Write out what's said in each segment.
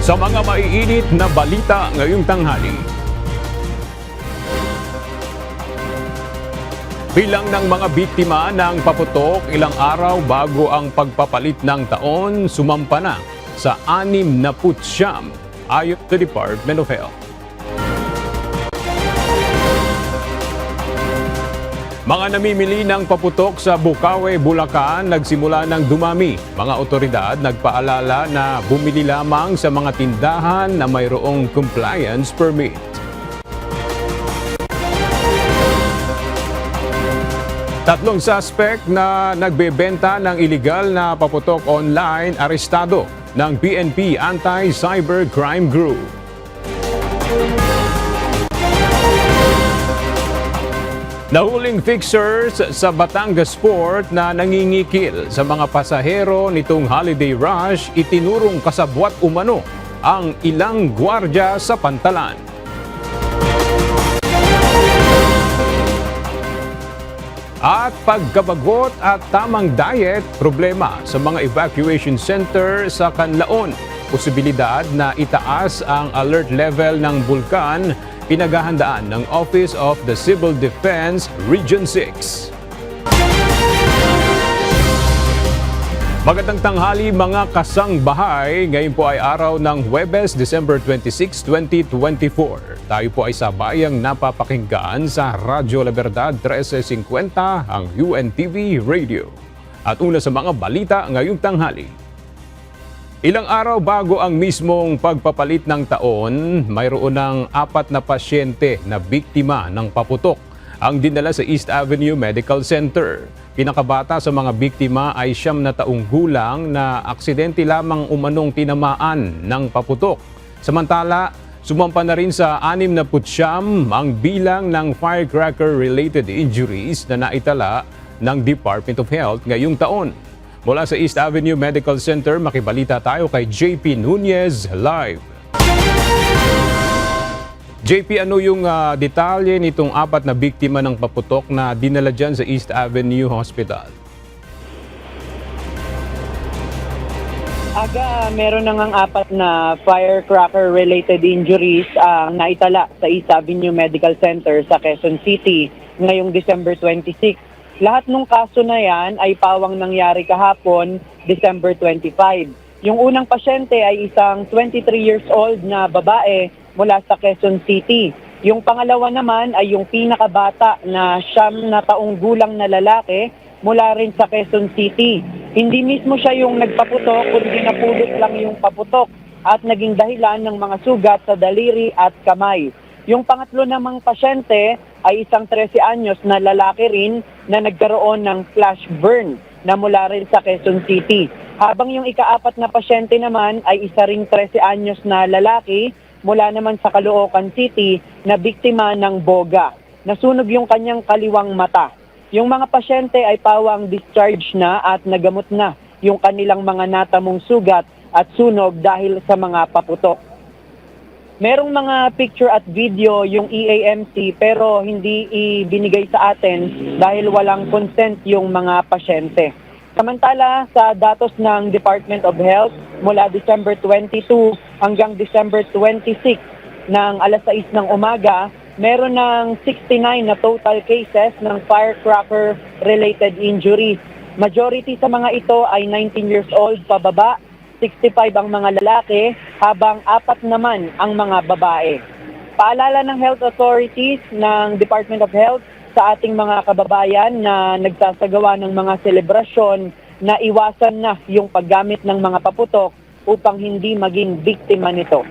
Sa mga maiinit na balita ngayong tanghali. Bilang ng mga biktima ng paputok ilang araw bago ang pagpapalit ng taon, sumampa na sa 69 ayon sa Department of Health. Mga namimili ng paputok sa Bukawe, Bulacan nagsimula ng dumami. Mga otoridad nagpaalala na bumili lamang sa mga tindahan na mayroong compliance permit. Tatlong suspect na nagbebenta ng iligal na paputok online arestado ng PNP Anti-Cybercrime Group. Nahuling fixers sa Batangas Port na nangingikil sa mga pasahero nitong holiday rush, itinurong kasabwat umano ang ilang gwardya sa pantalan. At pagkabagot at tamang diet, problema sa mga evacuation center sa Canlaon. Posibilidad na itaas ang alert level ng bulkan, pinaghahandaan ng Office of the Civil Defense Region 6. Magandang tanghali mga kasangbahay. Ngayon po ay araw ng Huwebes, December 26, 2024. Tayo po ay sabayang napapakinggan sa Radyo La Verdad 1350, ang UNTV Radio. At una sa mga balita ngayong tanghali. Ilang araw bago ang mismong pagpapalit ng taon, mayroon ng 4 na pasyente na biktima ng paputok ang dinala sa East Avenue Medical Center. Pinakabata sa mga biktima ay 9 na taong gulang na aksidente lamang umanong tinamaan ng paputok. Samantala, sumampa na rin sa 69 ang bilang ng firecracker-related injuries na naitala ng Department of Health ngayong taon. Mula sa East Avenue Medical Center, makibalita tayo kay JP Nunez live. JP, ano yung detalye nitong 4 na biktima ng paputok na dinala dyan sa East Avenue Hospital? Aga, meron na ngang 4 na firecracker-related injuries ang naitala sa East Avenue Medical Center sa Quezon City ngayong December 26. Lahat ng kaso na yan ay pawang nangyari kahapon, December 25. Yung unang pasyente ay isang 23 years old na babae mula sa Quezon City. Yung pangalawa naman ay yung pinakabata na 9 na taong gulang na lalaki mula rin sa Quezon City. Hindi mismo siya yung nagpaputok, kundi napulot lang yung paputok at naging dahilan ng mga sugat sa daliri at kamay. Yung pangatlo namang pasyente ay isang 13 anyos na lalaki rin na nagkaroon ng flash burn na mula rin sa Quezon City. Habang yung ika-4 na pasyente naman ay isa ring 13 anyos na lalaki mula naman sa Caloocan City na biktima ng boga. Nasunog yung kanyang kaliwang mata. Yung mga pasyente ay pawang discharge na at nagamot na yung kanilang mga natamong sugat at sunog dahil sa mga paputok. Merong mga picture at video yung EAMC pero hindi ibinigay sa atin dahil walang consent yung mga pasyente. Samantala, sa datos ng Department of Health, mula December 22 hanggang December 26 ng alas 6 ng umaga, meron ng 69 na total cases ng firecracker-related injuries. Majority sa mga ito ay 19 years old pababa, 65 ang mga lalaki, habang 4 naman ang mga babae. Paalala ng health authorities ng Department of Health sa ating mga kababayan na nagsasagawa ng mga selebrasyon na iwasan na yung paggamit ng mga paputok upang hindi maging biktima nito.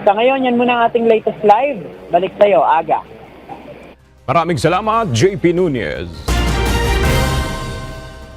Sa ngayon, yan muna ang ating latest live. Balik sa'yo, Aga. Maraming salamat, JP Nunez.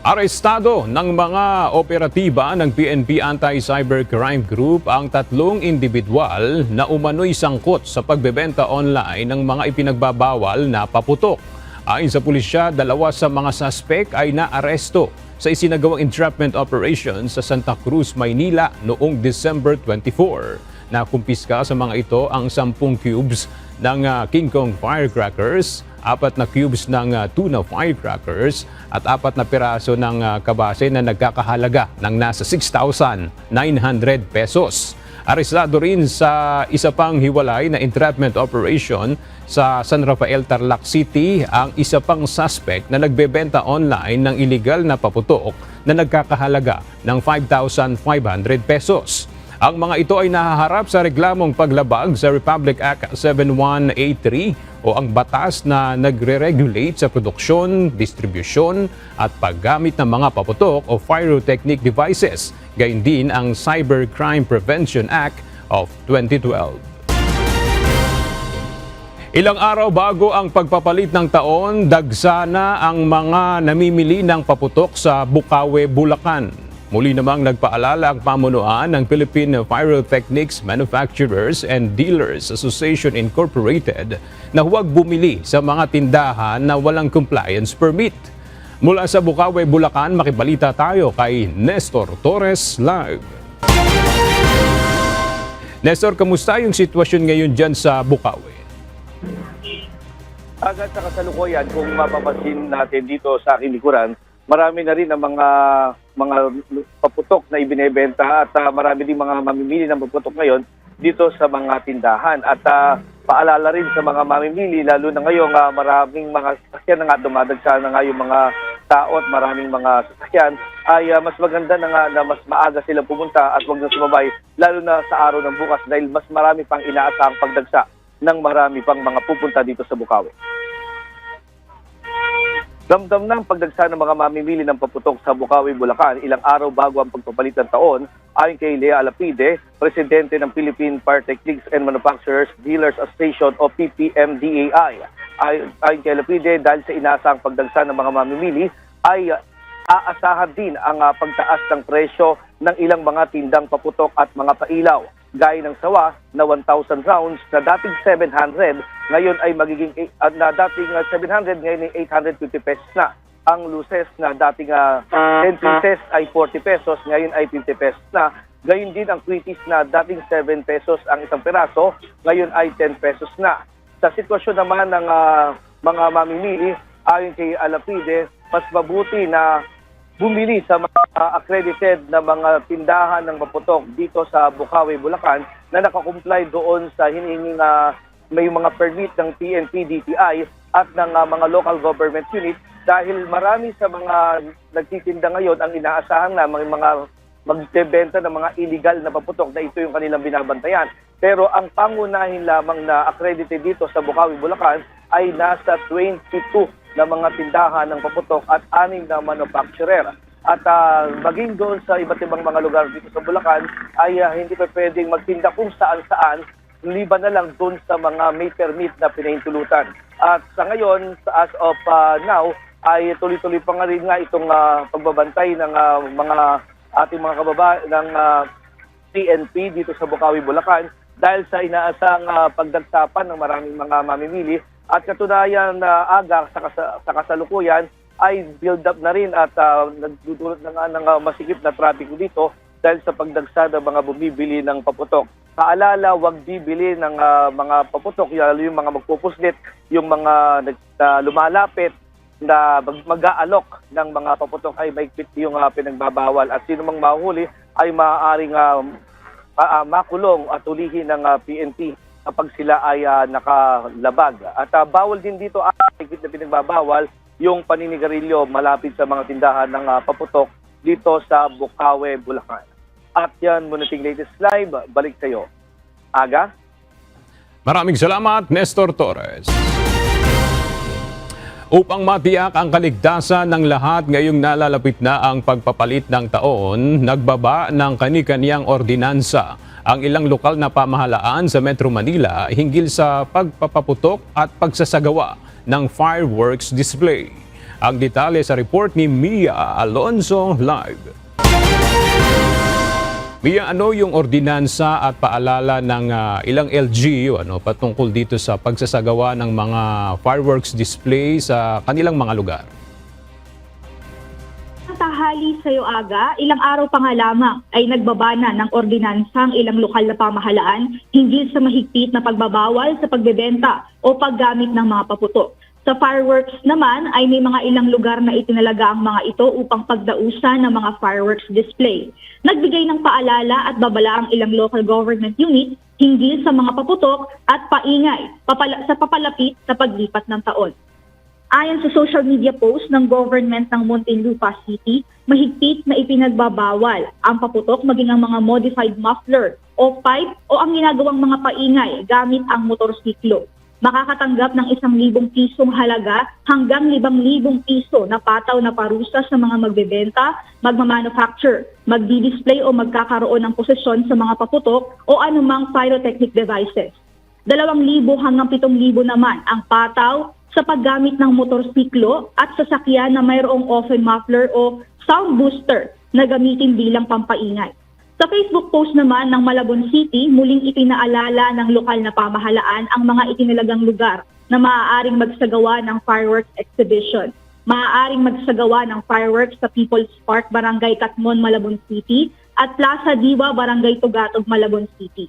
Arestado ng mga operatiba ng PNP Anti-Cybercrime Group ang 3 individual na umano'y sangkot sa pagbebenta online ng mga ipinagbabawal na paputok. Ayon sa pulisya, 2 sa mga suspect ay naaresto sa isinagawang entrapment operation sa Santa Cruz, Maynila noong December 24. Nakumpiska sa mga ito ang 10 cubes ng King Kong firecrackers, 4 na cubes ng tuna firecrackers at 4 na piraso ng kabase na nagkakahalaga ng nasa 6,900 pesos. Arestado rin sa isa pang hiwalay na entrapment operation sa San Rafael, Tarlac City ang isa pang suspect na nagbebenta online ng illegal na paputok na nagkakahalaga ng 5,500 pesos. Ang mga ito ay nahaharap sa reklamong paglabag sa Republic Act 7183 o ang batas na nagre-regulate sa produksyon, distribusyon at paggamit ng mga paputok o pyrotechnic devices. Gayon din ang Cybercrime Prevention Act of 2012. Ilang araw bago ang pagpapalit ng taon, dagsana ang mga namimili ng paputok sa Bukawe, Bulacan. Muli namang nagpaalala ang pamunuan ng Philippine Pyrotechnics Manufacturers and Dealers Association Incorporated na huwag bumili sa mga tindahan na walang compliance permit. Mula sa Bukawe, Bulacan, makibalita tayo kay Nestor Torres live. Nestor, kamusta yung sitwasyon ngayon dyan sa Bukawe? Agad sa kasalukuyan, kung mapapansin natin dito sa aking likuran, marami na rin ang mga paputok na ibinebenta at marami din mga mamimili ng paputok ngayon dito sa mga tindahan. At paalala rin sa mga mamimili, lalo na ngayon maraming mga sasakyan na nga dumadagsa na nga yung mga tao at maraming mga sasakyan, ay mas maganda na nga na mas maaga silang pumunta at huwag na sumabay, lalo na sa araw ng bukas dahil mas marami pang inaasahang pagdagsa ng marami pang mga pupunta dito sa Bukawe. Damdam ng pagdagsa ng mga mamimili ng paputok sa Bukawe, Bulacan ilang araw bago ang pagpapalit ng taon, ayon kay Lea Alapide, presidente ng Philippine Pyrotechnics and Manufacturers Dealers Association o PPMDAI. Ayon kay Alapide, dahil sa inaasahang pagdagsa ng mga mamimili, ay aasahan din ang pagtaas ng presyo ng ilang mga tindang paputok at mga pailaw. Gaya ng sawa na 1,000 rounds na dating 700, ngayon ay magiging na dating 700, ngayon ay 850 pesos na. Ang luces na dating 10 pieces ay 40 pesos, ngayon ay 50 pesos na. Gayon din ang quitis na dating 7 pesos ang isang peraso, ngayon ay 10 pesos na. Sa sitwasyon naman ng mga mamimili, ayon kay Alapide, mas mabuti na bumili sa mga accredited na mga tindahan ng paputok dito sa Bukawe, Bulacan na nakakomply doon sa hinihinging may mga permit ng PNP, DTI at ng mga local government unit dahil marami sa mga nagtitinda ngayon ang inaasahan na mga magbebenta ng mga illegal na paputok na ito yung kanilang binabantayan. Pero ang pangunahin lamang na accredited dito sa Bukawe, Bulacan ay nasa 22 na mga tindahan ng paputok at 6 na manufacturer. At maging doon sa iba't ibang mga lugar dito sa Bulacan ay hindi pa pwedeng magtinda kung saan-saan, liban na lang doon sa mga may permit na pinahintulutan. At sa ngayon, as of now, ay tuloy-tuloy pa nga rin itong pagbabantay ng mga ating mga kababayan ng PNP dito sa Bukawe, Bulacan dahil sa inaasang pagdagsapan ng maraming mga mamimili. At katunayan na aga sa kasalukuyan ay build up na rin at nagdudulot na nga ng masikip na trapiko dito dahil sa pagdagsa ng mga bumibili ng paputok. Paalala, huwag bibili ng mga paputok, lalo yung mga magpupuslit, yung mga lumalapit na mag-aalok ng mga paputok ay maigpit yung pinagbabawal at sino mang mahuli ay maaaring makulong at ulihin ng PNP kapag sila ay nakalabag. At bawal din dito ang higit na pinagbabawal yung paninigarilyo malapit sa mga tindahan ng paputok dito sa Bukawe, Bulacan. At yan muna ting latest live. Balik sa iyo. Aga? Maraming salamat, Nestor Torres. Upang matiyak ang kaligtasan ng lahat ngayong nalalapit na ang pagpapalit ng taon, nagbaba ng kani-kaniyang ordinansa ang ilang lokal na pamahalaan sa Metro Manila hinggil sa pagpapaputok at pagsasagawa ng fireworks display. Ang detalye sa report ni Mia Alonso live. Mia, ano yung ordinansa at paalala ng ilang LGU patungkol dito sa pagsasagawa ng mga fireworks display sa kanilang mga lugar? Tahali sa iyo aga, ilang araw pa nga lamang ay nagbabana ng ordinansang ilang lokal na pamahalaan hinggil sa mahigpit na pagbabawal sa pagbebenta o paggamit ng mga paputok. Sa fireworks naman ay may mga ilang lugar na itinalaga ang mga ito upang pagdausan ng mga fireworks display. Nagbigay ng paalala at babala ang ilang local government unit hinggil sa mga paputok at paingay sa papalapit sa paglipat ng taon. Ayon sa social media post ng government ng Muntinlupa City, mahigpit na ipinagbabawal ang paputok maging ang mga modified muffler o pipe o ang ginagawang mga paingay gamit ang motorsiklo. Makakatanggap ng 1,000 pisong halaga hanggang 5,000 piso na pataw na parusa sa mga magbebenta, magmamanufacture, magdi-display o magkakaroon ng posesyon sa mga paputok o anumang pyrotechnic devices. 2,000 hanggang 7,000 naman ang pataw sa paggamit ng motorsiklo at sasakyan na mayroong open muffler o sound booster na gamitin bilang pampaingay. Sa Facebook post naman ng Malabon City, muling ipinaalala ng lokal na pamahalaan ang mga itinalagang lugar na maaaring magsagawa ng fireworks exhibition. Maaaring magsagawa ng fireworks sa People's Park, Barangay Catmon, Malabon City at Plaza Diwa, Barangay Tugatog, Malabon City.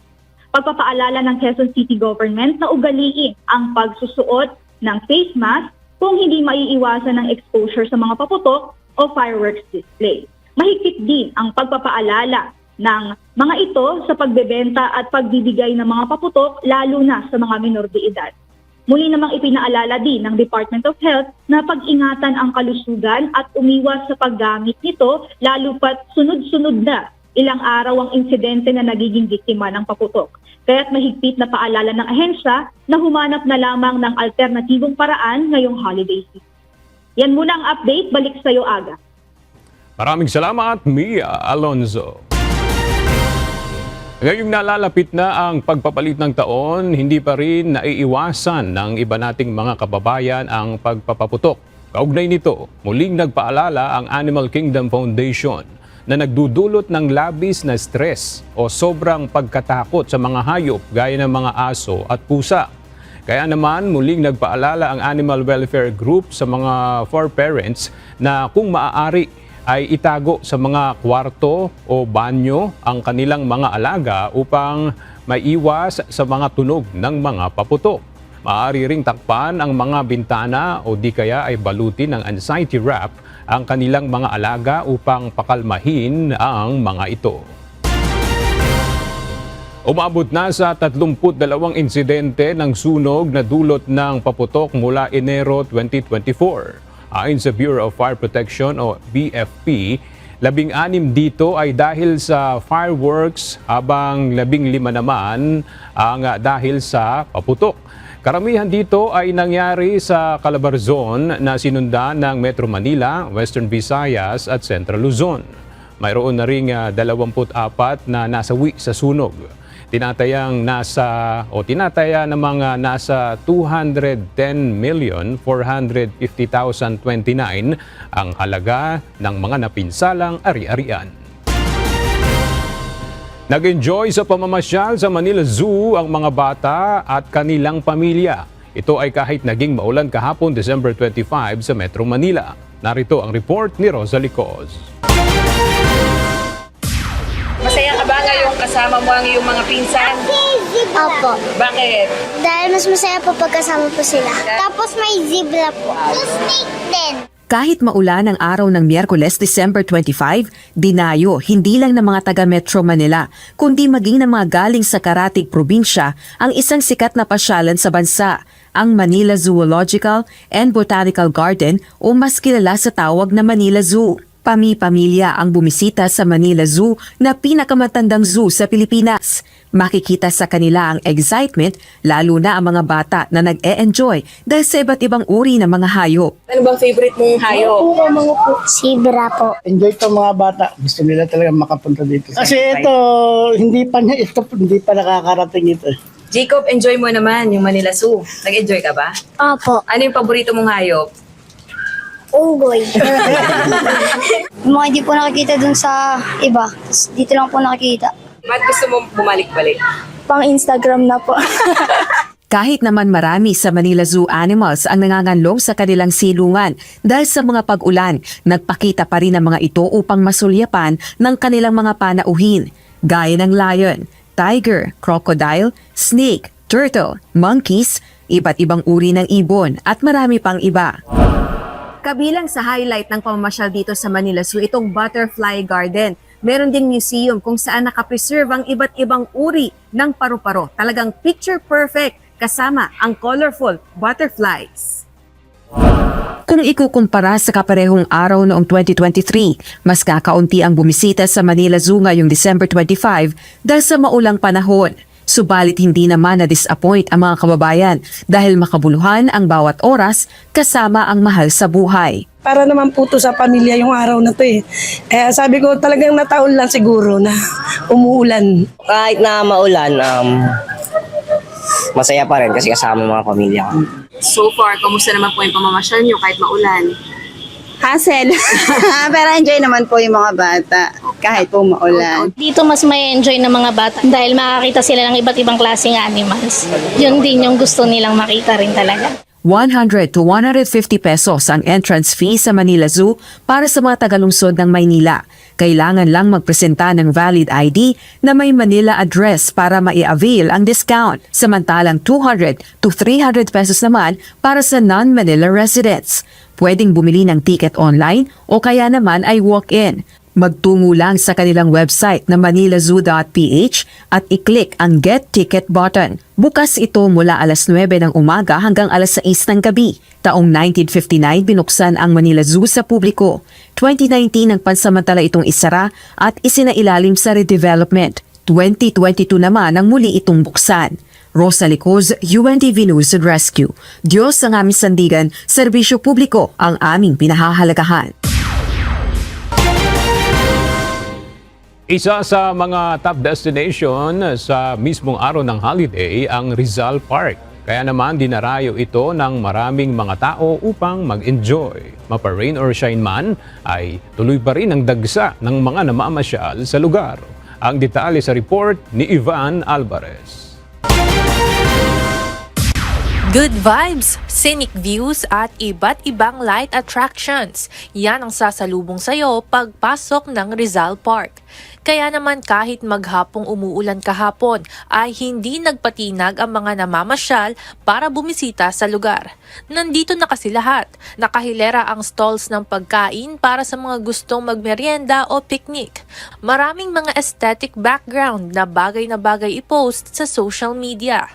Pagpapaalala ng Quezon City Government na ugaliin ang pagsusuot ng face mask kung hindi maiiwasan ng exposure sa mga paputok o fireworks display. Mahigpit din ang pagpapaalala ng mga ito sa pagbebenta at pagbibigay ng mga paputok lalo na sa mga minor de edad. Muli namang ipinaalala din ng Department of Health na pag-ingatan ang kalusugan at umiwas sa paggamit nito lalo pat sunod-sunod na ilang araw ang insidente na nagiging biktima ng paputok. Kaya't mahigpit na paalala ng ahensya na humanap na lamang ng alternatibong paraan ngayong holiday season. Yan muna ang update. Balik sa iyo, Aga. Maraming salamat, Mia Alonzo. Ngayong nalalapit na ang pagpapalit ng taon, hindi pa rin naiiwasan ng iba nating mga kababayan ang pagpapaputok. Kaugnay nito, muling nagpaalala ang Animal Kingdom Foundation na nagdudulot ng labis na stress o sobrang pagkatakot sa mga hayop gaya ng mga aso at pusa. Kaya naman muling nagpaalala ang Animal Welfare Group sa mga fur parents na kung maaari ay itago sa mga kwarto o banyo ang kanilang mga alaga upang maiwas sa mga tunog ng mga paputok. Maaari ring takpan ang mga bintana o di kaya ay balutin ng anxiety wrap ang kanilang mga alaga upang pakalmahin ang mga ito. Umabot na sa 32 insidente ng sunog na dulot ng paputok mula Enero 2024. Ayon sa Bureau of Fire Protection o BFP, 16 dito ay dahil sa fireworks habang 15 naman ang dahil sa paputok. Karamihan dito ay nangyari sa Calabarzon na sinundan ng Metro Manila, Western Visayas at Central Luzon. Mayroon na ring 24 na nasawi sa sunog. Tinataya ng mga nasa 210,450,029 ang halaga ng mga napinsalang ari-arian. Nag-enjoy sa pamamasyal sa Manila Zoo ang mga bata at kanilang pamilya. Ito ay kahit naging maulan kahapon December 25 sa Metro Manila. Narito ang report ni Rosalie Coz. Masaya ka ba ngayong kasama mo ang iyong mga pinsan? Opo. Bakit? Dahil mas masaya po pagkasama po sila. Tapos may zebra po. Snake din. Kahit maulan ang araw ng Miyerkules, December 25, dinayo hindi lang ng mga taga Metro Manila, kundi maging ng mga galing sa Karatig probinsya ang isang sikat na pasyalan sa bansa, ang Manila Zoological and Botanical Garden o mas kilala sa tawag na Manila Zoo. Pami-pamilya ang bumisita sa Manila Zoo na pinakamatandang zoo sa Pilipinas. Makikita sa kanila ang excitement, lalo na ang mga bata na nag-e-enjoy dahil sa iba't ibang uri ng mga hayop. Ano bang favorite mong hayop? Zebra po. Enjoy to mga bata. Gusto nila talaga makapunta dito. Kasi ito, hindi pa nakakarating ito. Jacob, enjoy mo naman yung Manila Zoo. Nag-enjoy ka ba? Opo. Ano yung paborito mong hayop? Unggoy. Yung mga hindi po nakikita dun sa iba. Dito lang po nakikita. Ba't gusto mo bumalik-balik? Pang Instagram na po. Kahit naman marami sa Manila Zoo animals ang nanganganlong sa kanilang silungan dahil sa mga pag-ulan, nagpakita pa rin ang mga ito upang masulyapan ng kanilang mga panauhin, gaya ng lion, tiger, crocodile, snake, turtle, monkeys, iba't ibang uri ng ibon at marami pang iba. Kabilang sa highlight ng pamamasyal dito sa Manila Zoo itong Butterfly Garden. Meron ding museum kung saan nakapreserve ang iba't ibang uri ng paru-paro. Talagang picture perfect kasama ang colorful butterflies. Kung ikukumpara sa kaparehong araw noong 2023, mas kakaunti ang bumisita sa Manila Zoo ngayong December 25 dahil sa maulang panahon. Subalit hindi naman na-disappoint ang mga kababayan dahil makabuluhan ang bawat oras kasama ang mahal sa buhay. Para naman po to sa pamilya yung araw na to eh. Kaya sabi ko talagang nataon lang siguro na umuulan. Kahit na maulan, masaya pa rin kasi kasama yung mga pamilya ko. So far, kamusta naman po yung pamamasyal nyo kahit maulan? Hassle. Pero enjoy naman po yung mga bata kahit po maulan. Dito mas may enjoy ng mga bata dahil makakita sila ng iba't ibang klaseng animals. Yun din yung gusto nilang makita rin talaga. 100 to 150 pesos ang entrance fee sa Manila Zoo para sa mga tagalungsod ng Maynila. Kailangan lang magpresenta ng valid ID na may Manila address para mai-avail ang discount. Samantalang 200 to 300 pesos naman para sa non-Manila residents. Pwedeng bumili ng ticket online o kaya naman ay walk-in. Magtungo lang sa kanilang website na manilazoo.ph at i-click ang Get Ticket button. Bukas ito mula alas 9 ng umaga hanggang alas 6 ng gabi. Taong 1959 binuksan ang Manila Zoo sa publiko. 2019 ang pansamantala itong isara at isinailalim sa redevelopment. 2022 naman ang muli itong buksan. Rosa Licoz, UNTV News and Rescue. Diyos ang aming sandigan, serbisyo publiko ang aming pinahahalagahan. Isa sa mga top destination sa mismong araw ng holiday ang Rizal Park. Kaya naman dinarayo ito ng maraming mga tao upang mag-enjoy. Mapa-rain or shine man ay tuloy pa rin ang dagsa ng mga namamasyal sa lugar. Ang detalye sa report ni Ivan Alvarez. Good vibes, scenic views at iba't ibang light attractions. Yan ang sasalubong sa'yo pagpasok ng Rizal Park. Kaya naman kahit maghapong umuulan kahapon ay hindi nagpatinag ang mga namamasyal para bumisita sa lugar. Nandito na kasi lahat. Nakahilera ang stalls ng pagkain para sa mga gustong magmerienda o picnic. Maraming mga aesthetic background na bagay i-post sa social media.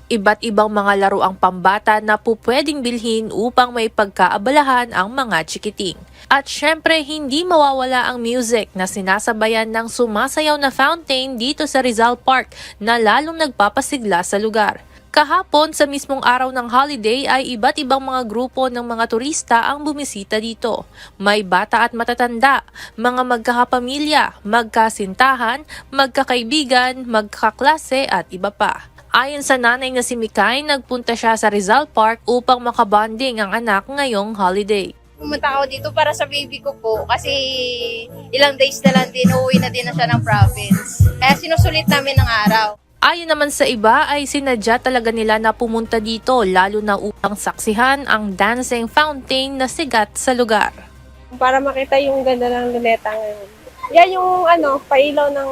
Iba't ibang mga laro ang pambata na pupwedeng bilhin upang may pagkaabalahan ang mga chikiting. At syempre, hindi mawawala ang music na sinasabayan ng sumasayaw na fountain dito sa Rizal Park na lalong nagpapasigla sa lugar. Kahapon sa mismong araw ng holiday ay iba't ibang mga grupo ng mga turista ang bumisita dito. May bata at matatanda, mga magkakapamilya, magkasintahan, magkakaibigan, magkaklase at iba pa. Ayon sa nanay na si Mikay, nagpunta siya sa Rizal Park upang makabonding ang anak ngayong holiday. Pumunta ako dito para sa baby ko po kasi ilang days na lang din, uuwi na din na siya ng province. Kaya sinusulit namin ng araw. Ayon naman sa iba ay sinadya talaga nila na pumunta dito lalo na upang saksihan ang dancing fountain na sigat sa lugar. Para makita yung ganda ng luneta ngayon. Yan yung pailaw ng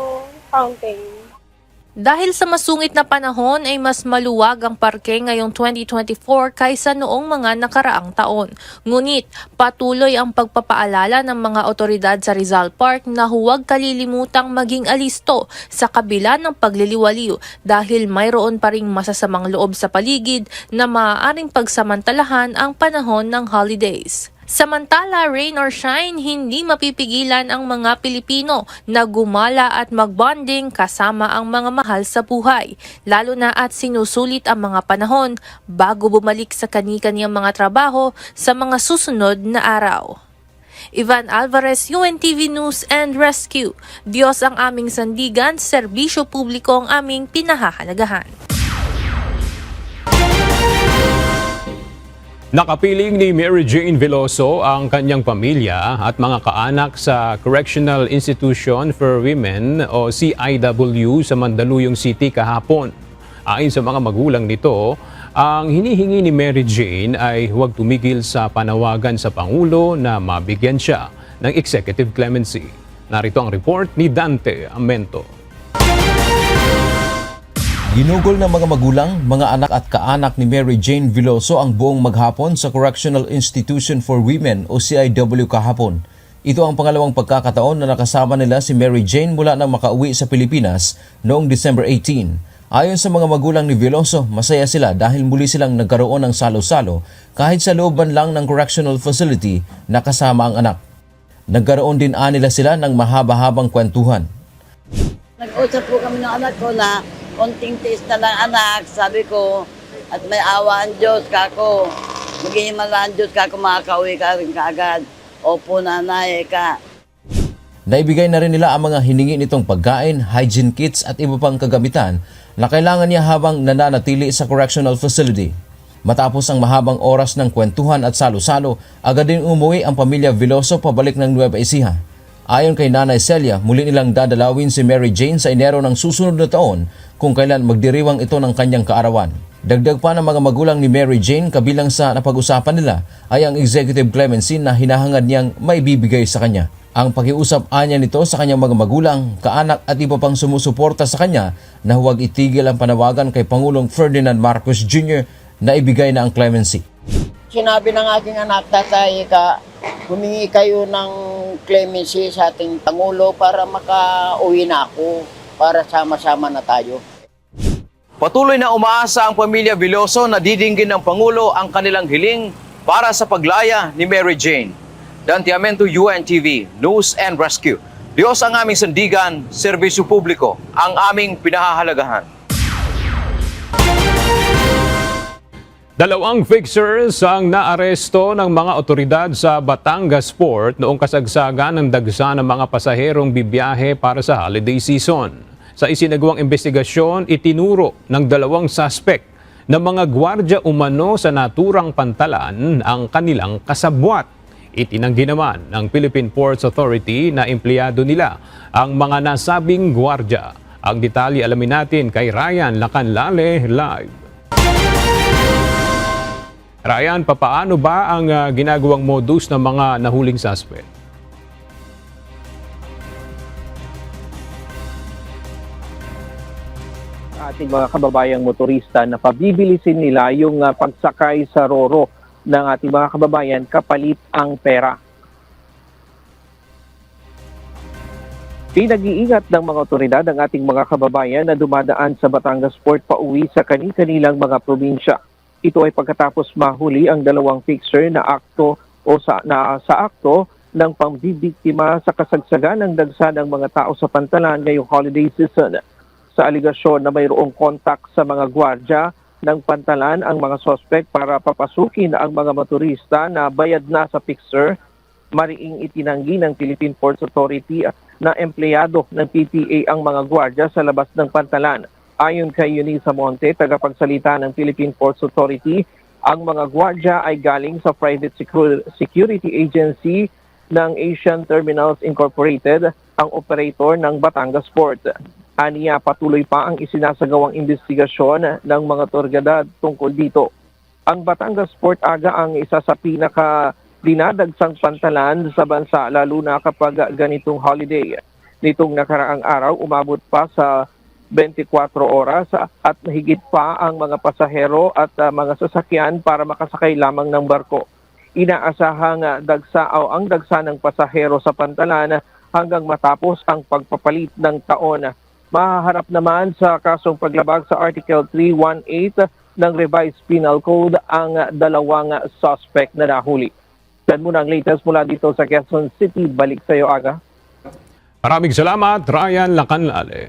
fountain. Dahil sa masungit na panahon ay mas maluwag ang parke ngayong 2024 kaysa noong mga nakaraang taon. Ngunit patuloy ang pagpapaalala ng mga otoridad sa Rizal Park na huwag kalilimutang maging alisto sa kabila ng pagliliwaliw dahil mayroon pa ring masasamang loob sa paligid na maaaring pagsamantalahan ang panahon ng holidays. Samantala, rain or shine, hindi mapipigilan ang mga Pilipino na gumala at magbonding kasama ang mga mahal sa buhay, lalo na at sinusulit ang mga panahon bago bumalik sa kani-kaniyang mga trabaho sa mga susunod na araw. Ivan Alvarez, UNTV News and Rescue. Diyos ang aming sandigan, serbisyo publiko ang aming pinahahalagahan. Nakapiling ni Mary Jane Veloso ang kanyang pamilya at mga kaanak sa Correctional Institution for Women o CIW sa Mandaluyong City kahapon. Ayon sa mga magulang nito, ang hinihingi ni Mary Jane ay huwag tumigil sa panawagan sa Pangulo na mabigyan siya ng executive clemency. Narito ang report ni Dante Amento. Ginugol ng mga magulang, mga anak at kaanak ni Mary Jane Veloso ang buong maghapon sa Correctional Institution for Women o CIW kahapon. Ito ang pangalawang pagkakataon na nakasama nila si Mary Jane mula nang makauwi sa Pilipinas noong December 18. Ayon sa mga magulang ni Veloso, masaya sila dahil muli silang nagkaroon ng salo-salo kahit sa looban lang ng correctional facility na kasama ang anak. Nagkaroon din nila sila ng mahaba-habang kwentuhan. Nag-usap po kami ng anak ko na konting tiis na lang anak, sabi ko, at may awa ang Diyos, kako. Maghihimala ang Diyos, kako, makakauwi ka rin kaagad. Opo, nanay, ka. Naibigay na rin nila ang mga hiningi nitong pagkain, hygiene kits at iba pang kagamitan na kailangan niya habang nananatili sa correctional facility. Matapos ang mahabang oras ng kwentuhan at salo-salo, agad din umuwi ang pamilya Veloso pabalik ng Nueva Ecija. Ayon kay Nanay Celia, muli nilang dadalawin si Mary Jane sa Enero ng susunod na taon kung kailan magdiriwang ito ng kanyang kaarawan. Dagdag pa ng mga magulang ni Mary Jane, kabilang sa napag-usapan nila ay ang executive clemency na hinahangad niyang maibibigay sa kanya. Ang pakiusap anya nito sa kanyang mga magulang, kaanak at iba pang sumusuporta sa kanya na huwag itigil ang panawagan kay Pangulong Ferdinand Marcos Jr. na ibigay na ang clemency. Sinabi ng aking anak, tatay, ka, humingi kayo ng clemency sa ating Pangulo para makauwi na ako, para sama-sama na tayo. Patuloy na umaasa ang pamilya Veloso na didinggin ng Pangulo ang kanilang hiling para sa paglaya ni Mary Jane. Dante Amento, UNTV, News and Rescue. Diyos ang aming sandigan, serbisyo publiko, ang aming pinahahalagahan. Dalawang fixers ang naaresto ng mga otoridad sa Batangas Port noong kasagsagan ng dagsa ng mga pasaherong bibiyahe para sa holiday season. Sa isinagawang investigasyon, itinuro ng dalawang suspect na mga gwardya umano sa naturang pantalan ang kanilang kasabwat. Itinanggi naman ng Philippine Ports Authority na empleyado nila ang mga nasabing gwardya. Ang detalye alamin natin kay Ryan Lacanlale live. Ryan, papaano ba ang ginagawang modus ng mga nahuling suspect? Ating mga kababayang motorista na pabibilisin nila yung pagsakay sa roro ng ating mga kababayan kapalit ang pera. Pinag-iingat ng mga otoridad ang ating mga kababayan na dumadaan sa Batangas Port pauwi sa kani-kanilang mga probinsya. Ito ay pagkatapos mahuli ang dalawang fixer na akto o sa akto ng pambibiktima sa kasagsagan ng dagsa ng mga tao sa pantalan ngayong holiday season. Sa aligasyon na mayroong kontak sa mga gwardya ng pantalan ang mga suspect para papasukin ang mga motorista na bayad na sa fixer, mariing itinanggi ng Philippine Ports Authority na empleyado ng PPA ang mga gwardya sa labas ng pantalan. Ayon kay Eunice Monte, tagapagsalita ng Philippine Ports Authority, ang mga gwardya ay galing sa private security agency ng Asian Terminals Incorporated, ang operator ng Batangas Port. Aniya, patuloy pa ang isinasagawang investigasyon ng mga otoridad tungkol dito. Ang Batangas Port aga ang isa sa pinaka-dinadagsang pantalan sa bansa, lalo na kapag ganitong holiday. Nitong nakaraang araw, umabot pa sa 24 oras at higit pa ang mga pasahero at mga sasakyan para makasakay lamang ng barko. Inaasahang ang dagsa ng pasahero sa pantalan hanggang matapos ang pagpapalit ng taon. Mahaharap naman sa kasong paglabag sa Article 318 ng Revised Penal Code ang dalawang suspect na nahuli. Yan muna ang latest mula dito sa Quezon City. Balik sa iyo, Aga. Maraming salamat, Ryan Lacanlale.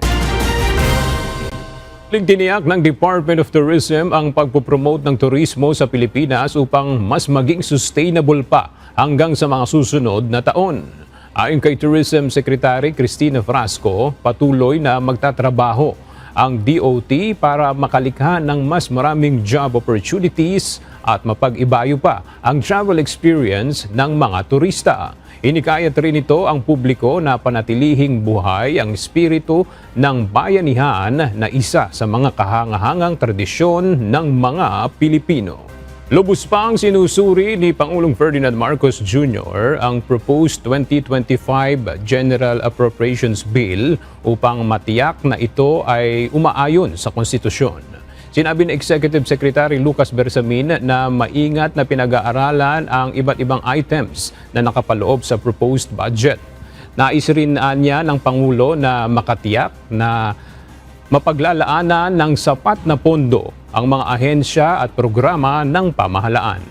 Tiniyak ng Department of Tourism ang pagpopromote ng turismo sa Pilipinas upang mas maging sustainable pa hanggang sa mga susunod na taon. Ayon kay Tourism Secretary Cristina Frasco, patuloy na magtatrabaho ang DOT para makalikha ng mas maraming job opportunities at mapag-ibayo pa ang travel experience ng mga turista. Inikayat rin ito ang publiko na panatilihing buhay ang espiritu ng bayanihan na isa sa mga kahangahangang tradisyon ng mga Pilipino. Lubos pang sinusuri ni Pangulong Ferdinand Marcos Jr. ang proposed 2025 General Appropriations Bill upang matiyak na ito ay umaayon sa konstitusyon. Sinabi ni Executive Secretary Lucas Bersamin na maingat na pinag-aaralan ang iba't ibang items na nakapaloob sa proposed budget. Nais rin niya ng Pangulo na makatiyak na mapaglalaanan ng sapat na pondo ang mga ahensya at programa ng pamahalaan.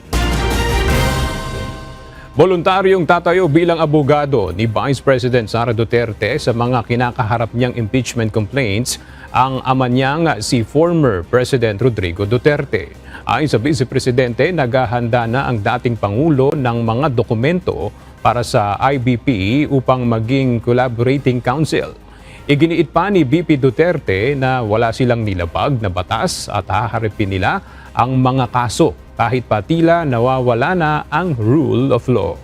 Voluntaryong tatayo bilang abogado ni Vice President Sara Duterte sa mga kinakaharap niyang impeachment complaints ang ama niyang si former President Rodrigo Duterte. Ayon sa Vice Presidente, naghahanda na ang dating Pangulo ng mga dokumento para sa IBP upang maging collaborating counsel. Iginiit pa ni VP Duterte na wala silang nilabag na batas at haharapin nila ang mga kaso kahit pa tila nawawala na ang rule of law.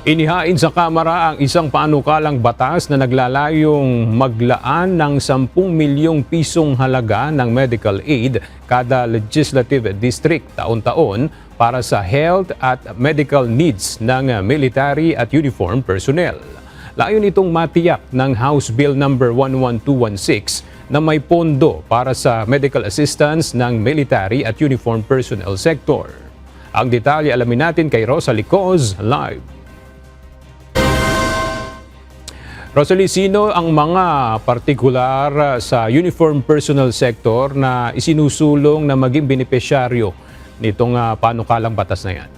Inihain sa Kamara ang isang panukalang batas na naglalayong maglaan ng 10 milyong pisong halaga ng medical aid kada legislative district taon-taon para sa health at medical needs ng military at uniform personnel. Layon itong matiyak ng House Bill No. 11216 na may pondo para sa medical assistance ng military at uniform personnel sector. Ang detalye alamin natin kay Rosalie Coz live. Rosalie, sino ang mga partikular sa uniform personnel sector na isinusulong na maging benepisyaryo nitong panukalang batas na yan?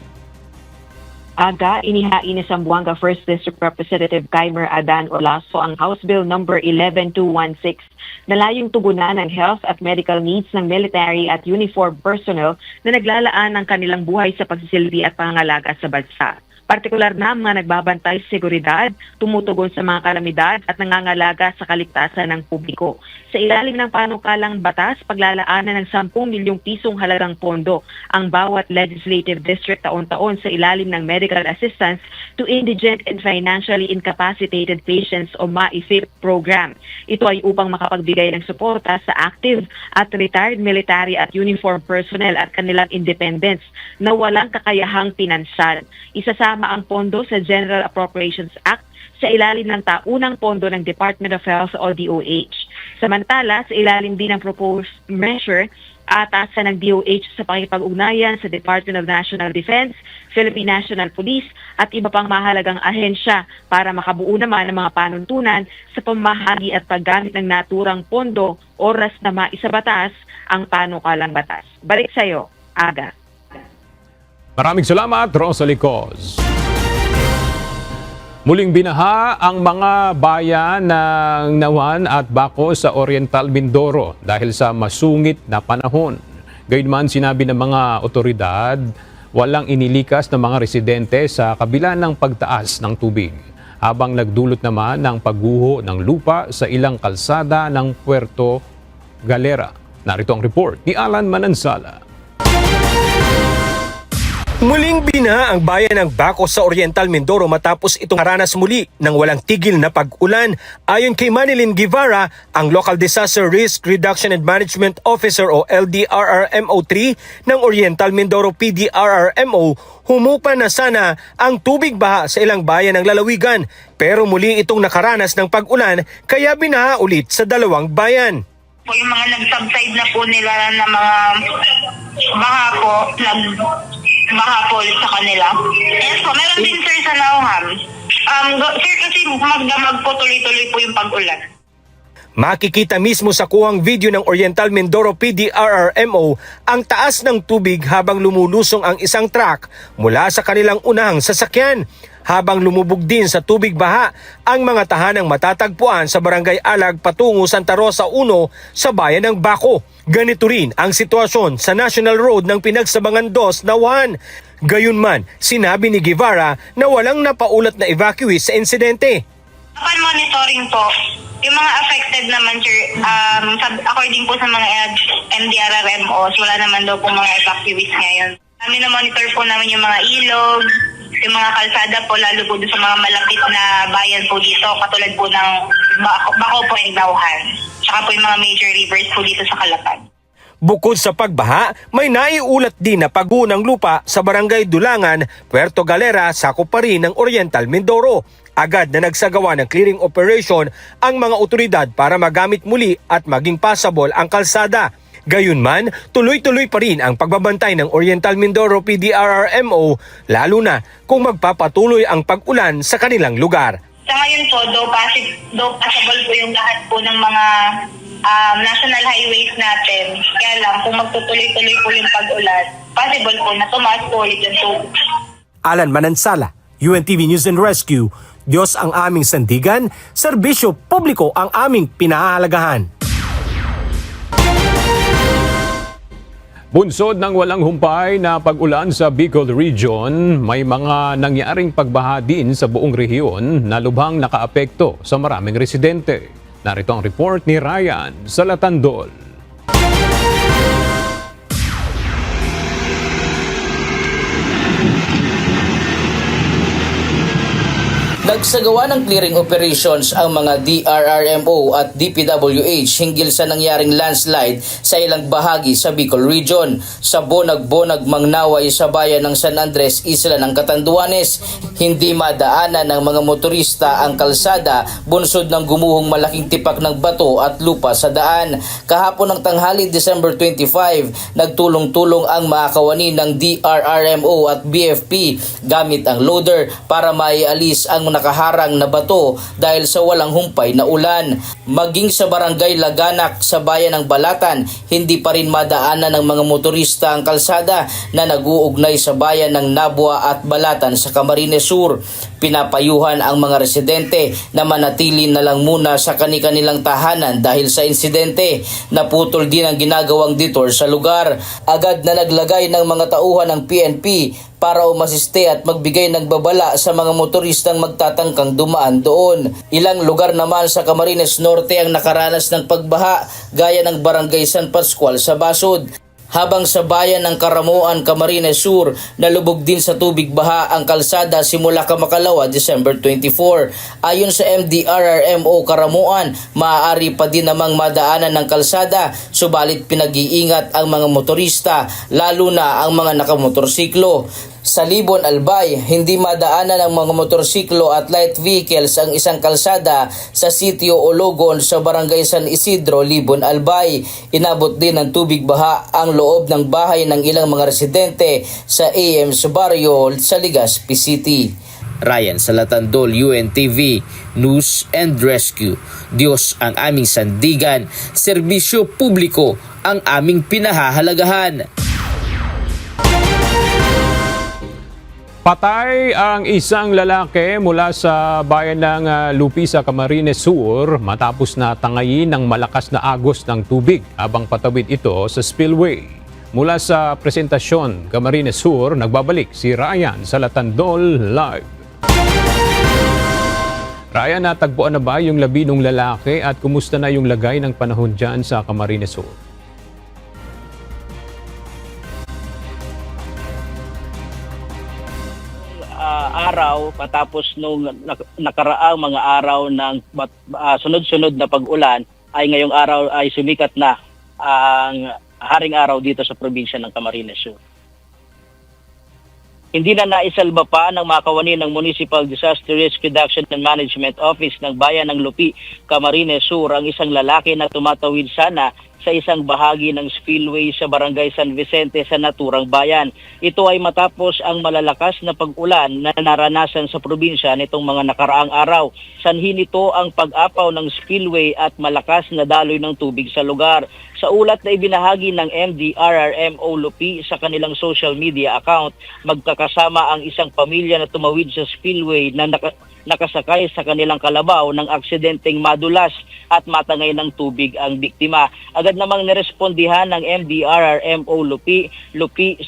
Aga, inihain ni Zamboanga 1st District Representative Kaimer Adan Olaso ang House Bill No. 11216 na layong tugunan ng health at medical needs ng military at uniform personnel na naglalaan ng kanilang buhay sa pagsisilbi at pangangalaga sa bansa. Partikular na mga nagbabantay sa seguridad, tumutugon sa mga kalamidad at nangangalaga sa kaligtasan ng publiko. Sa ilalim ng panukalang batas, paglalaanan ng 10 milyong pisong halagang pondo ang bawat legislative district taon-taon sa ilalim ng medical assistance to indigent and financially incapacitated patients o MAIFIP program. Ito ay upang makapagbigay ng suporta sa active at retired military at uniform personnel at kanilang independents na walang kakayahang pinansal. Isasama ang pondo sa General Appropriations Act sa ilalim ng taunang pondo ng Department of Health o DOH. Samantala, sa ilalim din ng proposed measure, atasan ng DOH sa pakipag-ugnayan sa Department of National Defense, Philippine National Police at iba pang mahalagang ahensya para makabuo naman ng mga panuntunan sa pamahagi at paggamit ng naturang pondo oras na maisabatas ang panukalang batas. Balik sa iyo, Aga. Maraming salamat, Rosalie Coz. Muling binaha ang mga bayan ng Nawan at Baco sa Oriental Mindoro dahil sa masungit na panahon. Gayunman sinabi ng mga otoridad, walang inilikas ng mga residente sa kabila ng pagtaas ng tubig. Habang nagdulot naman ng pagguho ng lupa sa ilang kalsada ng Puerto Galera. Narito ang report ni Alan Manansala. Muling binaha ang bayan ng Baco sa Oriental Mindoro matapos itong haranas muli ng walang tigil na pag-ulan. Ayon kay Manilyn Guevara, ang Local Disaster Risk Reduction and Management Officer o LDRRMO3 ng Oriental Mindoro PDRRMO, humupa na sana ang tubig baha sa ilang bayan ng lalawigan. Pero muli itong nakaranas ng pag-ulan kaya binaha ulit sa dalawang bayan. Po yung mga nag-subside na po nila na mga baha po, mahapol sa kanila. Yes po, meron din sir sa Nauham. Sir, kasi magdamag po tuloy-tuloy po yung pag-ulan. Makikita mismo sa kuhang video ng Oriental Mindoro PDRRMO ang taas ng tubig habang lumulusong ang isang truck mula sa kanilang unahang sasakyan. Habang lumubog din sa tubig baha ang mga tahanang matatagpuan sa Barangay Alag patungo Santa Rosa 1 sa bayan ng Baco. Ganito rin ang sitwasyon sa National Road ng Pinagsabangan 2, Nauhan. Gayunman, sinabi ni Guevara na walang napaulat na evacuee sa insidente. Upon monitoring po, yung mga affected naman sir, according po sa mga MDRRMOs, wala naman daw po mga evacuees ngayon. Na-monitor po namin yung mga ilog, yung mga kalsada po, lalo po sa mga malapit na bayan po dito, katulad po ng Baco po and Nauhan. Tsaka po yung mga major rivers po dito sa Calapan. Bukod sa pagbaha, may naiulat din na pagguho ng lupa sa Barangay Dulangan, Puerto Galera, sakop pa rin ng Oriental Mindoro. Agad na nagsagawa ng clearing operation ang mga otoridad para magamit muli at maging passable ang kalsada. Gayunman, tuloy-tuloy pa rin ang pagbabantay ng Oriental Mindoro PDRRMO, lalo na kung magpapatuloy ang pag-ulan sa kanilang lugar. Sa ngayon po, though passable po yung lahat po ng mga national highways natin. Kaya lang, kung magtutuloy-tuloy po yung pag-ulan, possible po na tumaas po ulit yung tubig. Alan Manansala, UNTV News and Rescue. Diyos ang aming sandigan, serbisyo publiko ang aming pinahahalagahan. Bunsod ng walang humpay na pag-ulan sa Bicol Region, may mga nangyaring pagbaha din sa buong rehiyon na lubhang nakaapekto sa maraming residente. Narito ang report ni Ryan Salatandol. Nagsagawa ng clearing operations ang mga DRRMO at DPWH hinggil sa nangyaring landslide sa ilang bahagi sa Bicol Region. Sa Bonag-Bonag, Mangnaway sa bayan ng San Andres, Isla ng Catanduanes, hindi madaanan ng mga motorista ang kalsada bunsod ng gumuhong malaking tipak ng bato at lupa sa daan. Kahapon ng tanghali, December 25, nagtulong-tulong ang mga kawani ng DRRMO at BFP gamit ang loader para maialis ang nakaharang na bato dahil sa walang humpay na ulan. Maging sa barangay Laganak sa bayan ng Balatan, hindi pa rin madaanan ng mga motorista ang kalsada na nag-uugnay sa bayan ng Nabua at Balatan sa Camarines Sur. Pinapayuhan ang mga residente na manatili na lang muna sa kani-kanilang tahanan dahil sa insidente. Naputol din ang ginagawang detour sa lugar. Agad na naglagay ng mga tauhan ng PNP para umasiste at magbigay ng babala sa mga motoristang magtatangkang dumaan doon. Ilang lugar naman sa Camarines Norte ang nakaranas ng pagbaha gaya ng Barangay San Pascual sa Basod. Habang sa bayan ng Karamuan, Camarines Sur, nalubog din sa tubig baha ang kalsada simula Kamakalawa, December 24. Ayon sa MDRRMO Karamuan, maaari pa din namang madaanan ng kalsada, subalit pinag-iingat ang mga motorista, lalo na ang mga nakamotorsiklo. Sa Libon Albay, hindi madaanan ng mga motorsiklo at light vehicles ang isang kalsada sa sitio Ologon sa Barangay San Isidro, Libon Albay. Inabot din ng tubig baha ang loob ng bahay ng ilang mga residente sa AM's Barrio sa Legazpi City. Ryan Salatandol, UNTV News and Rescue. Diyos ang aming sandigan, serbisyo publiko ang aming pinahahalagahan. Patay ang isang lalaki mula sa bayan ng Lupi sa Camarines Sur matapos na tangayin ng malakas na agos ng tubig habang patawid ito sa spillway. Mula sa presentasyon Camarines Sur, nagbabalik si Ryan Salatandol live. Ryan, natagpuan na ba yung labi ng lalaki at kumusta na yung lagay ng panahon dyan sa Camarines Sur? Araw patapos nung nakaraang mga araw ng sunod-sunod na pag-ulan ay ngayong araw ay sumikat na ang haring araw dito sa probinsya ng Camarines Sur. Hindi na naisalba pa ng mga kawani ng Municipal Disaster Risk Reduction and Management Office ng Bayan ng Lupi, Camarines Sur ang isang lalaki na tumatawid sana sa isang bahagi ng spillway sa Barangay San Vicente sa naturang bayan. Ito ay matapos ang malalakas na pag-ulan na naranasan sa probinsya nitong mga nakaraang araw. Sanhi nito ang pag-apaw ng spillway at malakas na daloy ng tubig sa lugar. Sa ulat na ibinahagi ng MDRRMO Lupi sa kanilang social media account, magkakasama ang isang pamilya na tumawid sa spillway na nakasakay sa kanilang kalabaw ng aksidenteng madulas at matangay ng tubig ang biktima. Agad namang nirespondihan ng MDRRMO Lupi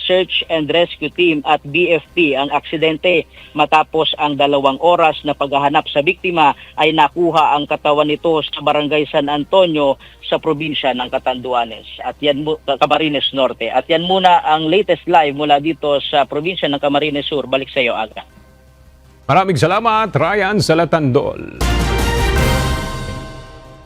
Search and Rescue Team at BFP ang aksidente. Matapos ang 2 oras na paghahanap sa biktima ay nakuha ang katawan nito sa Barangay San Antonio sa probinsya ng Catanduanes at yan Camarines Norte. At yan muna ang latest live mula dito sa probinsya ng Camarines Sur. Balik sa iyo, Aga. Maraming salamat, Ryan Salatandol.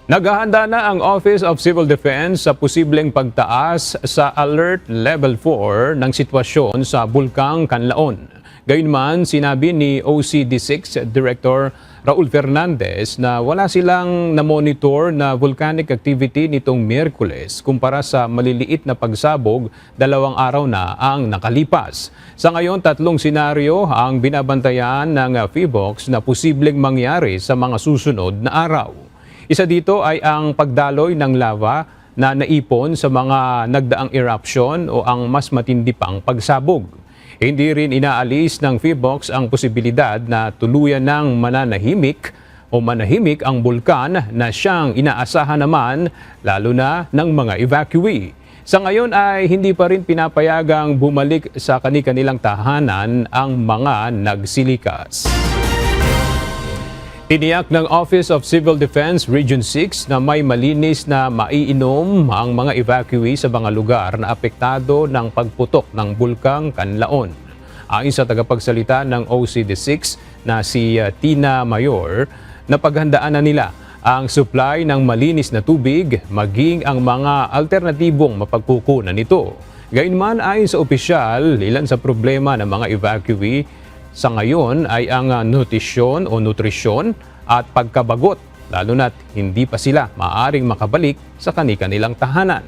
Naghahanda na ang Office of Civil Defense sa posibleng pagtaas sa Alert Level 4 ng sitwasyon sa Bulkang Canlaon. Gayunman, sinabi ni OCD6 Director Raul Fernandez na wala silang na-monitor na volcanic activity nitong Miyerkules kumpara sa maliliit na pagsabog 2 araw na ang nakalipas. Sa ngayon, 3 senaryo ang binabantayan ng PHIVOLCS na posibleng mangyari sa mga susunod na araw. Isa dito ay ang pagdaloy ng lava na naipon sa mga nagdaang eruption o ang mas matindi pang pagsabog. Hindi rin inaalis ng PHIVOLCS ang posibilidad na tuluyan ng manahimik ang bulkan na siyang inaasahan naman lalo na ng mga evacuee. Sa ngayon ay hindi pa rin pinapayagang bumalik sa kani-kanilang tahanan ang mga nagsilikas. Tiniyak ng Office of Civil Defense Region 6 na may malinis na maiinom ang mga evacuee sa mga lugar na apektado ng pagputok ng Bulkang Canlaon. Ayon sa tagapagsalita ng OCD6 na si Tina Mayor, napaghandaan na nila ang supply ng malinis na tubig maging ang mga alternatibong mapagkukunan nito. Gayunman ayon sa opisyal, ilan sa problema ng mga evacuee sa ngayon ay ang nutrisyon at pagkabagot, lalo na't hindi pa sila maaaring makabalik sa kani-kanilang tahanan.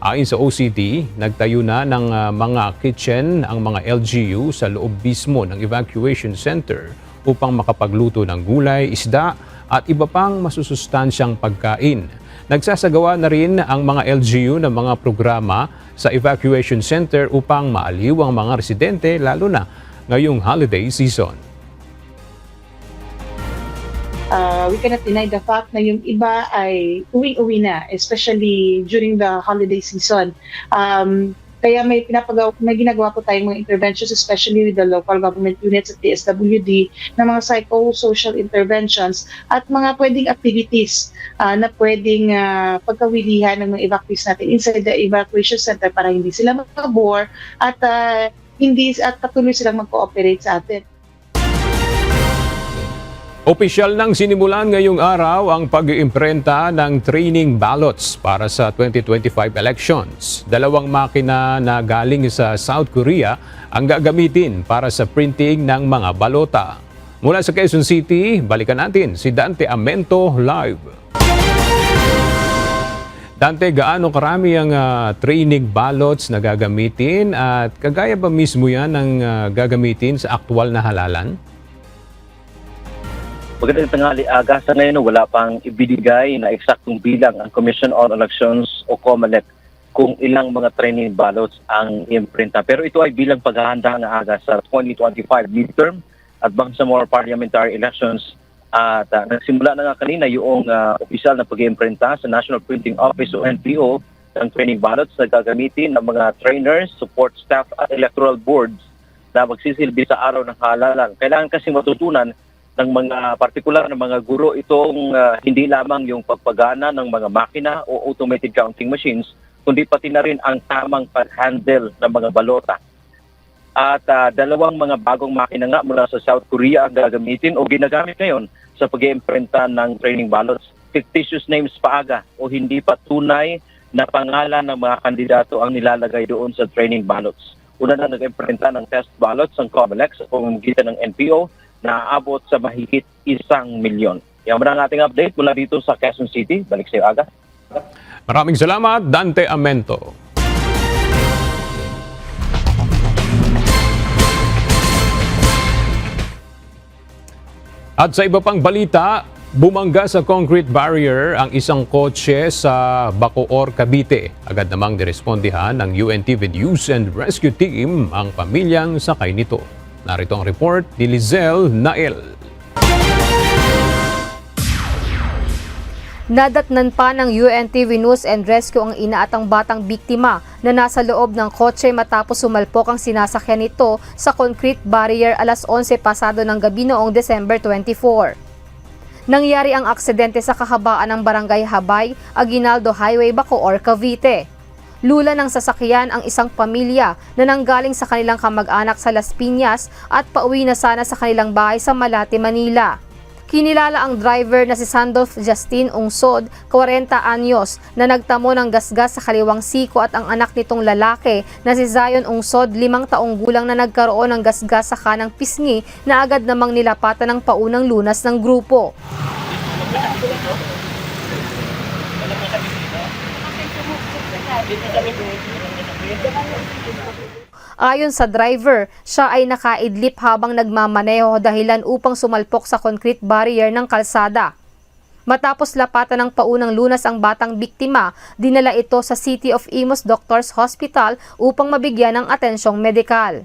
Ayon sa OCD, nagtayo na ng mga kitchen ang mga LGU sa loob mismo ng evacuation center upang makapagluto ng gulay, isda at iba pang masusustansyang pagkain. Nagsasagawa na rin ang mga LGU ng mga programa sa evacuation center upang maaliw ang mga residente lalo na ngayong holiday season. We cannot deny the fact na yung iba ay uwi na, especially during the holiday season. Kaya may ginagawa po tayong mga interventions, especially with the local government units at DSWD, na mga psychosocial interventions at mga pwedeng activities na pwedeng pagkawilihan ng mga evacuees natin inside the evacuation center para hindi sila mag-bore at patuloy silang mag-cooperate sa atin. Opisyal nang sinimulan ngayong araw ang pag-iimprenta ng training ballots para sa 2025 elections. 2 makina na galing sa South Korea ang gagamitin para sa printing ng mga balota. Mula sa Quezon City, balikan natin si Dante Amento live. Dante, gaano karami ang training ballots na gagamitin at kagaya ba mismo yan ang gagamitin sa aktual na halalan? Magandang tanghali, Aga. Sa ngayon, wala pang ibinigay na eksaktong bilang ang Commission on Elections o COMELEC kung ilang mga training ballots ang imprinta. Pero ito ay bilang paghahanda ng Aga sa 2025 midterm at Bangsamoro parliamentary elections. At nagsimula na nga kanina yung opisyal na pag-iimprenta sa National Printing Office o NPO ng training ballots na gagamitin ng mga trainers, support staff at electoral boards na magsisilbi sa araw ng halalan. Kailangan kasi matutunan ng mga partikular na mga guro itong hindi lamang yung pagpagana ng mga makina o automated counting machines, kundi pati na rin ang tamang pag-handle ng mga balota. At 2 mga bagong makina nga mula sa South Korea ang gagamitin o ginagamit ngayon sa pag-iimprenta ng training ballots. Fictitious names pa, Aga, o hindi pa tunay na pangalan ng mga kandidato ang nilalagay doon sa training ballots. Una na nag-imprenta ng test ballots ang COMELEC sa pamamagitan ng NPO na aabot sa mahigit 1 milyon. Yan muna ang ating update mula dito sa Quezon City. Balik sa iyo, Aga. Maraming salamat, Dante Amento. At sa iba pang balita, bumangga sa concrete barrier ang isang kotse sa Bacoor, Cavite. Agad namang nirespondihan ng UNTV News and Rescue Team ang pamilyang sakay nito. Narito ang report ni Lizelle Nael. Nadatnan pa ng UNTV News and Rescue ang ina at ang batang biktima na nasa loob ng kotse matapos sumalpok ang sinasakyan nito sa concrete barrier alas 11 pasado ng gabi noong December 24. Nangyari ang aksidente sa kahabaan ng Barangay Habay, Aguinaldo Highway, Bacoor, Cavite. Lula ng sasakyan ang isang pamilya na nanggaling sa kanilang kamag-anak sa Las Piñas at pauwi na sana sa kanilang bahay sa Malate, Manila. Kinilala ang driver na si Sandolph Justin Ungsod, 40 anyos, na nagtamo ng gasgas sa kaliwang siko at ang anak nitong lalaki na si Zion Ungsod, 5 taong gulang na nagkaroon ng gasgas sa kanang pisngi na agad namang nilapatan ng paunang lunas ng grupo. Ayon sa driver, siya ay nakaidlip habang nagmamaneho dahilan upang sumalpok sa concrete barrier ng kalsada. Matapos lapatan ng paunang lunas ang batang biktima, dinala ito sa City of Imus Doctors Hospital upang mabigyan ng atensyong medikal.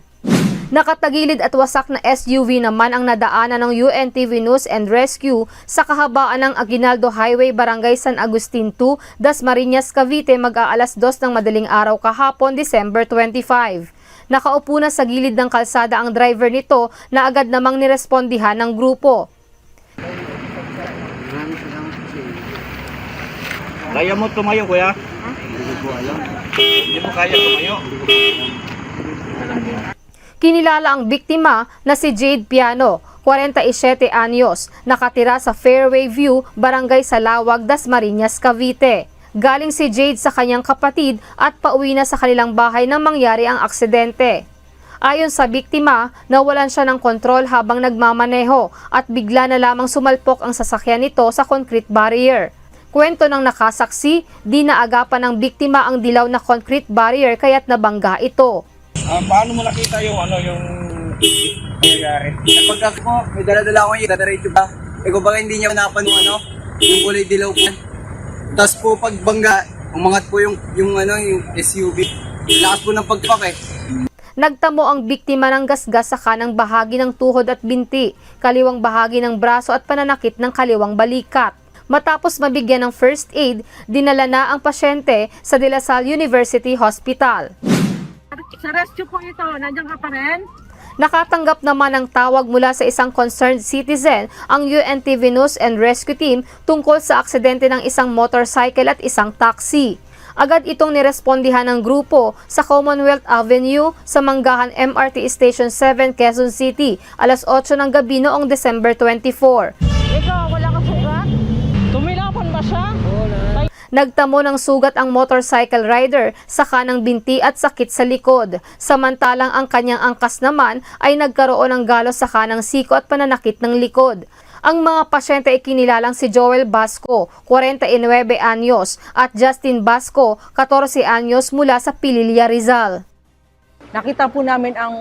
Nakatagilid at wasak na SUV naman ang nadaanan ng UNTV News and Rescue sa kahabaan ng Aguinaldo Highway, Barangay San Agustin 2, Dasmariñas, Cavite mag-aalas 2 ng madaling araw kahapon, December 25. Nakaupo na sa gilid ng kalsada ang driver nito na agad namang nirespondihan ng grupo. Kaya mo tumayo, kuya? Hindi mo kaya tumayo. Kinilala ang biktima na si Jade Piano, 47 anyos, nakatira sa Fairway View, Barangay Salawag, Dasmariñas, Cavite. Galing si Jade sa kanyang kapatid at pauwi na sa kanilang bahay nang mangyari ang aksidente. Ayon sa biktima, nawalan siya ng kontrol habang nagmamaneho at bigla na lamang sumalpok ang sasakyan nito sa concrete barrier. Kwento ng nakasaksi, di naagapan ng biktima ang dilaw na concrete barrier kaya't nabangga ito. Paano mo nakita yung nangyayari? Pagka po, may dala-dala akong dadiretso ba? Kung baka hindi niya napan yung kulay dilaw po. Tapos po pagbangga, umangat po yung SUV. Lakas po ng pagpak Nagtamo ang biktima ng gasgas sa kanang bahagi ng tuhod at binti, kaliwang bahagi ng braso at pananakit ng kaliwang balikat. Matapos mabigyan ng first aid, dinala na ang pasyente sa De La Salle University Hospital. Sa rescue po ito, nandiyan ka pa rin? Nakatanggap naman ng tawag mula sa isang concerned citizen ang UNTV News and Rescue Team tungkol sa aksidente ng isang motorcycle at isang taxi. Agad itong nirespondihan ng grupo sa Commonwealth Avenue sa Manggahan MRT Station 7, Quezon City, alas 8 ng gabi noong December 24. Ikaw, wala ka sugat? Tumilapan ba siya? Nagtamo ng sugat ang motorcycle rider sa kanang binti at sakit sa likod. Samantalang ang kanyang angkas naman ay nagkaroon ng galos sa kanang siko at pananakit ng likod. Ang mga pasyente ay kinilalang si Joel Basco, 49 anyos, at Justin Basco, 14 anyos mula sa Pililla, Rizal. Nakita po namin ang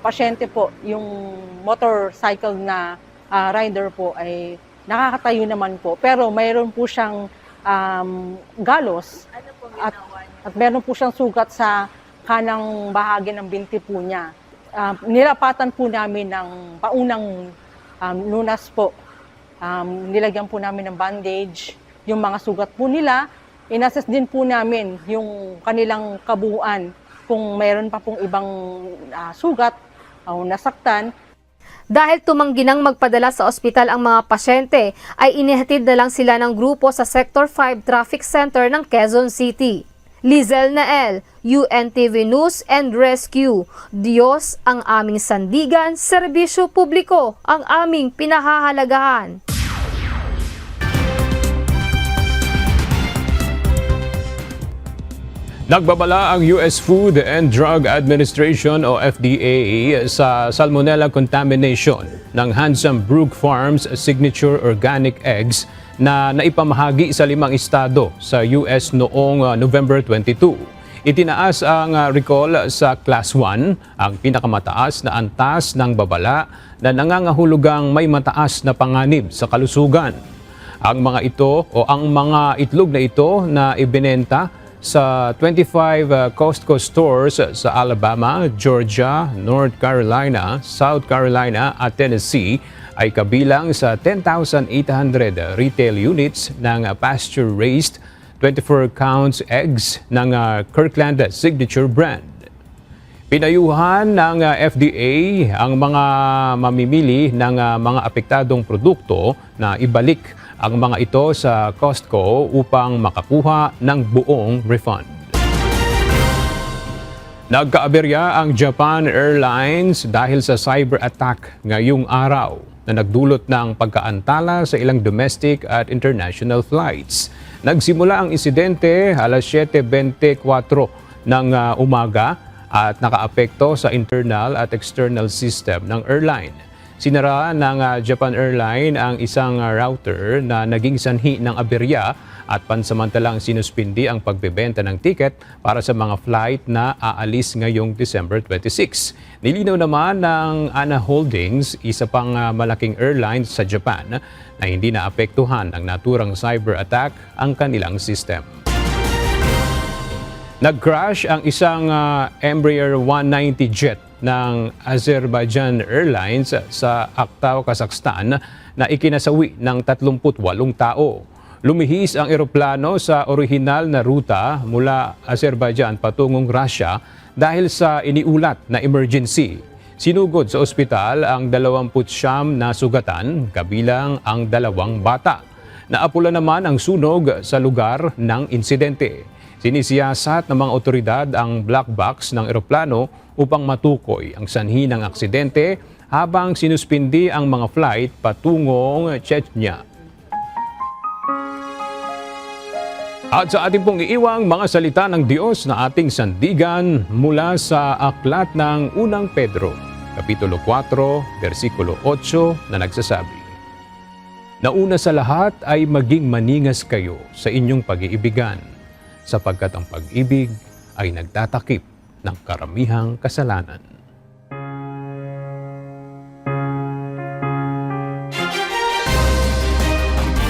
pasyente po, yung motorcycle na rider po ay nakakatayo naman po. Pero mayroon po siyang galos at meron po siyang sugat sa kanang bahagi ng binti po niya. Nilapatan po namin ng paunang lunas po. Nilagyan po namin ng bandage yung mga sugat po nila. In-assess din po namin yung kanilang kabuuan kung mayroon pa pong ibang sugat o nasaktan. Dahil tumanggi nang magpadala sa ospital ang mga pasyente, ay inihatid na lang sila ng grupo sa Sector 5 Traffic Center ng Quezon City. Lizel Nael, UNTV News and Rescue. Diyos ang aming sandigan, serbisyo publiko ang aming pinahahalagahan. Nagbabala ang US Food and Drug Administration o FDA sa salmonella contamination ng Handsome Brook Farms Signature Organic Eggs na naipamahagi sa 5 estado sa US noong November 22. Itinaas ang recall sa Class 1, ang pinakamataas na antas ng babala na nangangahulugang may mataas na panganib sa kalusugan. Ang mga ito o ang mga itlog na ito na ibinenta sa 25 Costco stores sa Alabama, Georgia, North Carolina, South Carolina at Tennessee ay kabilang sa 10,800 retail units ng pasture-raised 24 counts eggs ng Kirkland Signature brand. Pinayuhan ng FDA ang mga mamimili ng mga apektadong produkto na ibalik ang mga ito sa Costco upang makakuha ng buong refund. Nagkaaberya ang Japan Airlines dahil sa cyber attack ngayong araw. na nagdulot ng pagkaantala sa ilang domestic at international flights. Nagsimula ang insidente alas 7:24 ng umaga at nakaapekto sa internal at external system ng airline. Sinara ng Japan Airline ang isang router na naging sanhi ng aberya at pansamantalang sinuspindi ang pagbebenta ng tiket para sa mga flight na aalis ngayong December 26. Nilinaw naman ng ANA Holdings, isa pang malaking airline sa Japan, na hindi naapektuhan ng naturang cyber attack ang kanilang system. Nag-crash ang isang Embraer 190 jet ng Azerbaijan Airlines sa Aktau, Kazakhstan na ikinasawi ng 38 tao. Lumihis ang eroplano sa orihinal na ruta mula Azerbaijan patungong Russia dahil sa iniulat na emergency. Sinugod sa ospital ang 29 na sugatan, kabilang ang 2 bata. Naapula naman ang sunog sa lugar ng insidente. Sinisiyasat ng mga otoridad ang black box ng eroplano upang matukoy ang sanhi ng aksidente habang sinuspindi ang mga flight patungong Chechnya. At sa ating pong iiwang mga salita ng Diyos na ating sandigan mula sa aklat ng Unang Pedro, Kapitulo 4, versikulo 8 na nagsasabi, "Nauna sa lahat ay maging maningas kayo sa inyong pag-iibigan, sapagkat ang pag-ibig ay nagtatakip ng karamihang kasalanan."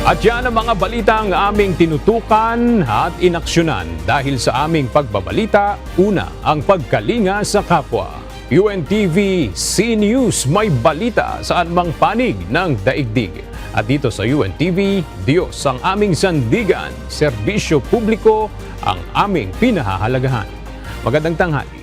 At yan ang mga balitang aming tinutukan at inaksyonan dahil sa aming pagbabalita, una, ang pagkalinga sa kapwa. UNTV C-News, may balita saan mang panig ng daigdig. At dito sa UNTV, Diyos ang aming sandigan, serbisyo publiko ang aming pinahahalagahan. Magandang tanghali.